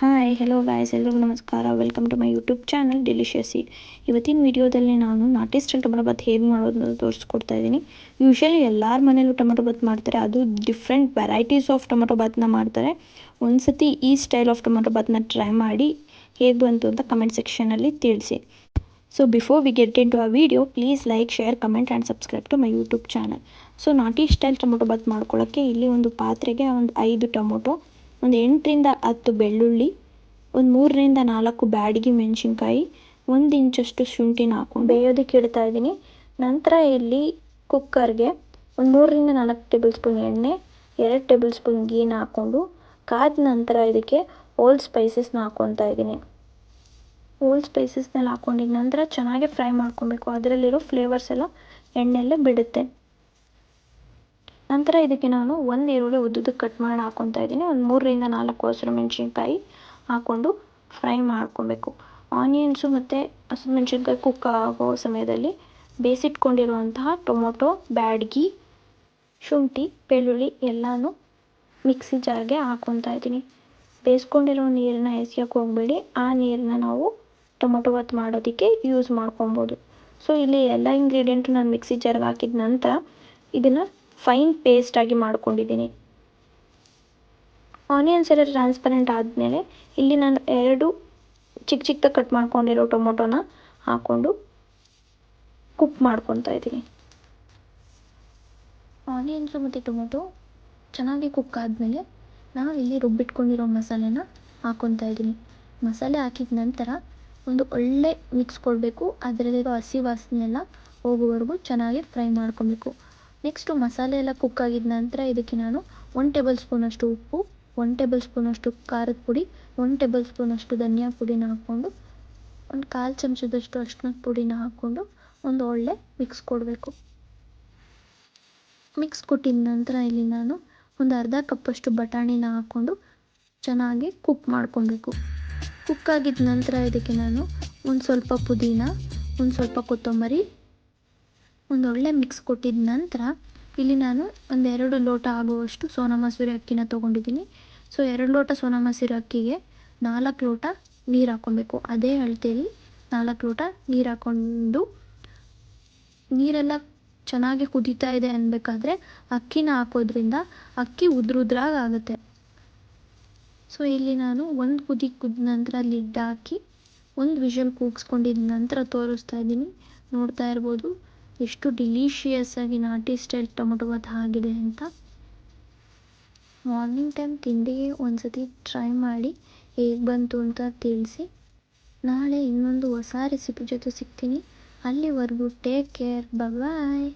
Hi hello guys, ಎಲ್ರಿಗೂ ನಮಸ್ಕಾರ. Welcome to my YouTube channel delicious eat. ಇವತ್ತಿನ ವಿಡಿಯೋದಲ್ಲಿ ನಾನು ನಾಟಿ ಸ್ಟೈಲ್ ಟೊಮೊಟೊ ಬಾತ್ ಹೇಗೆ ಮಾಡೋದು ತೋರಿಸ್ಕೊಡ್ತಾ ಇದ್ದೀನಿ. ಯೂಶ್ವಲಿ ಎಲ್ಲರ ಮನೇಲೂ ಟೊಮೊಟೊ ಬಾತ್ ಮಾಡ್ತಾರೆ, ಅದು ಡಿಫ್ರೆಂಟ್ ವೆರೈಟೀಸ್ ಆಫ್ ಟೊಮೊಟೊ ಬಾತ್ನ ಮಾಡ್ತಾರೆ. ಒಂದು ಸತಿ ಈ ಸ್ಟೈಲ್ ಆಫ್ ಟೊಮೊಟೊ ಬಾತ್ನ ಟ್ರೈ ಮಾಡಿ ಹೇಗೆ ಬಂತು ಅಂತ ಕಮೆಂಟ್ ಸೆಕ್ಷನಲ್ಲಿ ತಿಳಿಸಿ. So before we get into ಆ video, please like, share, comment and subscribe to my YouTube channel. So ನಾಟಿ ಸ್ಟೈಲ್ ಟೊಮೊಟೊ ಬಾತ್ ಮಾಡ್ಕೊಳ್ಳೋಕ್ಕೆ ಇಲ್ಲಿ ಒಂದು ಪಾತ್ರೆಗೆ ಒಂದು 5 ಟೊಮೊಟೊ, ಒಂದು 8ರಿಂದ 10 ಬೆಳ್ಳುಳ್ಳಿ, ಒಂದು 3ರಿಂದ 4 ಬ್ಯಾಡಗಿ ಮೆಣಸಿನ್ಕಾಯಿ, 1 ಇಂಚಷ್ಟು ಶುಂಠಿನ ಹಾಕೊಂಡು ಬೇಯೋದಕ್ಕೆ ಇಡ್ತಾ ಇದ್ದೀನಿ. ನಂತರ ಇಲ್ಲಿ ಕುಕ್ಕರ್ಗೆ ಒಂದು 3ರಿಂದ 4 ಟೇಬಲ್ ಸ್ಪೂನ್ ಎಣ್ಣೆ, 2 ಟೇಬಲ್ ಸ್ಪೂನ್ ಗೀನ ಹಾಕ್ಕೊಂಡು ಕಾದ ನಂತರ ಇದಕ್ಕೆ ಹೋಲ್ ಸ್ಪೈಸಸ್ನ ಹಾಕ್ಕೊತಾ ಇದ್ದೀನಿ. ಹೋಲ್ ಸ್ಪೈಸಸ್ನೆಲ್ಲ ಹಾಕ್ಕೊಂಡಿದ ನಂತರ ಚೆನ್ನಾಗಿ ಫ್ರೈ ಮಾಡ್ಕೊಬೇಕು. ಅದರಲ್ಲಿರೋ ಫ್ಲೇವರ್ಸ್ ಎಲ್ಲ ಎಣ್ಣೆಲ್ಲೇ ಬಿಡುತ್ತೆ. ನಂತರ ಇದಕ್ಕೆ ನಾನು ಒಂದು ಈರುಳ್ಳಿ ಉದ್ದುದಕ್ಕೆ ಕಟ್ ಮಾಡಿ ಹಾಕ್ಕೊತಾ ಇದ್ದೀನಿ. ಒಂದು 3ರಿಂದ 4 ಹಸಿರು ಮೆಣಸಿನ್ಕಾಯಿ ಹಾಕ್ಕೊಂಡು ಫ್ರೈ ಮಾಡ್ಕೊಬೇಕು. ಆನಿಯನ್ಸು ಮತ್ತು ಹಸಿಮೆಣ್ಸಿನ್ಕಾಯಿ ಕುಕ್ ಆಗೋ ಸಮಯದಲ್ಲಿ ಬೇಯಿಸಿಟ್ಕೊಂಡಿರುವಂತಹ ಟೊಮೊಟೊ, ಬ್ಯಾಡಗಿ, ಶುಂಠಿ, ಬೆಳ್ಳುಳ್ಳಿ ಎಲ್ಲನೂ ಮಿಕ್ಸಿ ಜಾರ್ಗೆ ಹಾಕ್ಕೊತಾ ಇದ್ದೀನಿ. ಬೇಯಿಸ್ಕೊಂಡಿರೋ ನೀರನ್ನ ಎಸೆಯೋಕ್ಕೆ ಹೋಗಬೇಡಿ. ಆ ನೀರನ್ನ ನಾವು ಟೊಮೊಟೊ ಬಾತ್ ಮಾಡೋದಕ್ಕೆ ಯೂಸ್ ಮಾಡ್ಕೊಬೋದು. ಸೊ ಇಲ್ಲಿ ಎಲ್ಲ ಇಂಗ್ರೀಡಿಯೆಂಟು ನಾನು ಮಿಕ್ಸಿ ಜಾರ್ಗೆ ಹಾಕಿದ ನಂತರ ಇದನ್ನು ಫೈನ್ ಪೇಸ್ಟಾಗಿ ಮಾಡ್ಕೊಂಡಿದ್ದೀನಿ. ಆನಿಯನ್ಸ್ ಎಲ್ಲ ಟ್ರಾನ್ಸ್ಪರೆಂಟ್ ಆದಮೇಲೆ ಇಲ್ಲಿ ನಾನು 2 ಚಿಕ್ಕ ಚಿಕ್ಕದಾಗಿ ಕಟ್ ಮಾಡ್ಕೊಂಡಿರೋ ಟೊಮೊಟೊನ ಹಾಕ್ಕೊಂಡು ಕುಕ್ ಮಾಡ್ಕೊತಾ ಇದ್ದೀನಿ. ಆನಿಯನ್ಸು ಮತ್ತು ಟೊಮೊಟೊ ಚೆನ್ನಾಗಿ ಕುಕ್ ಆದಮೇಲೆ ನಾವು ಇಲ್ಲಿ ರುಬ್ಬಿಟ್ಕೊಂಡಿರೋ ಮಸಾಲೆನ ಹಾಕ್ಕೊತಾ ಇದ್ದೀನಿ. ಮಸಾಲೆ ಹಾಕಿದ ನಂತರ ಒಂದು ಒಳ್ಳೆ ಮಿಕ್ಸ್ ಕೊಡಬೇಕು. ಅದರಲ್ಲಿರೋ ಹಸಿ ವಾಸನೆ ಎಲ್ಲ ಹೋಗೋವರೆಗೂ ಚೆನ್ನಾಗಿ ಫ್ರೈ ಮಾಡ್ಕೊಬೇಕು. ನೆಕ್ಸ್ಟು ಮಸಾಲೆ ಎಲ್ಲ ಕುಕ್ ಆಗಿದ ನಂತರ ಇದಕ್ಕೆ ನಾನು 1 ಟೇಬಲ್ ಸ್ಪೂನಷ್ಟು ಉಪ್ಪು, 1 ಟೇಬಲ್ ಸ್ಪೂನಷ್ಟು ಖಾರದ ಪುಡಿ, 1 ಟೇಬಲ್ ಸ್ಪೂನಷ್ಟು ಧನಿಯಾ ಪುಡಿನ ಹಾಕ್ಕೊಂಡು, ಒಂದು 1/4 ಚಮಚದಷ್ಟು ಅರಿಶಿಣದ ಪುಡಿನ ಹಾಕ್ಕೊಂಡು ಒಂದು ಒಳ್ಳೆ ಮಿಕ್ಸ್ ಕೊಡಬೇಕು. ಮಿಕ್ಸ್ ಕೊಟ್ಟಿದ ನಂತರ ಇಲ್ಲಿ ನಾನು ಒಂದು ಅರ್ಧ ಕಪ್ಪಷ್ಟು ಬಟಾಣಿನ ಹಾಕ್ಕೊಂಡು ಚೆನ್ನಾಗಿ ಕುಕ್ ಮಾಡ್ಕೊಬೇಕು. ಕುಕ್ ಆಗಿದ ನಂತರ ಇದಕ್ಕೆ ನಾನು ಒಂದು ಸ್ವಲ್ಪ ಪುದೀನ, ಒಂದು ಸ್ವಲ್ಪ ಕೊತ್ತಂಬರಿ, ಒಂದು ಒಳ್ಳೆ ಮಿಕ್ಸ್ ಕೊಟ್ಟಿದ ನಂತರ ಇಲ್ಲಿ ನಾನು ಒಂದು 2 ಲೋಟ ಆಗುವಷ್ಟು ಸೋನಾ ಮಸೂರಿ ಅಕ್ಕಿನ ತೊಗೊಂಡಿದ್ದೀನಿ. ಸೊ 2 ಲೋಟ ಸೋನಾ ಮಸೂರಿ ಅಕ್ಕಿಗೆ 4 ಲೋಟ ನೀರು ಹಾಕ್ಕೊಬೇಕು. ಅದೇ ಅಳತೆಯಲ್ಲಿ 4 ಲೋಟ ನೀರು ಹಾಕ್ಕೊಂಡು ನೀರೆಲ್ಲ ಚೆನ್ನಾಗಿ ಕುದೀತಾ ಇದೆ ಅನ್ಬೇಕಾದ್ರೆ ಅಕ್ಕಿನ ಹಾಕೋದ್ರಿಂದ ಅಕ್ಕಿ ಉದ್ರುದ್ರಾಗಿ ಆಗುತ್ತೆ. ಸೊ ಇಲ್ಲಿ ನಾನು ಒಂದು ಕುದಿ ಕುದ್ದ ನಂತರ ಲಿಡ್ ಹಾಕಿ ಒಂದು ವಿಷಲ್ ಕೂಗಿಸ್ಕೊಂಡಿದ್ದ ನಂತರ ತೋರಿಸ್ತಾ ಇದ್ದೀನಿ. ನೋಡ್ತಾ ಇರ್ಬೋದು ಎಷ್ಟು ಡಿಲಿಷಿಯಸ್ ಆಗಿ ನಾಟಿ ಸ್ಟೈಲ್ ಟೊಮೊಟೊ ಬಾತ್ ಆಗಿದೆ ಅಂತ. ಮಾರ್ನಿಂಗ್ ಟೈಮ್ ತಿಂಡಿಗೆ ಒಂದು ಸತಿ ಟ್ರೈ ಮಾಡಿ ಹೇಗೆ ಬಂತು ಅಂತ ತಿಳಿಸಿ. ನಾಳೆ ಇನ್ನೊಂದು ಹೊಸ ರೆಸಿಪಿ ಜೊತೆ ಸಿಗ್ತೀನಿ. ಅಲ್ಲಿವರೆಗೂ ಟೇಕ್ ಕೇರ್, ಬಾಯ್.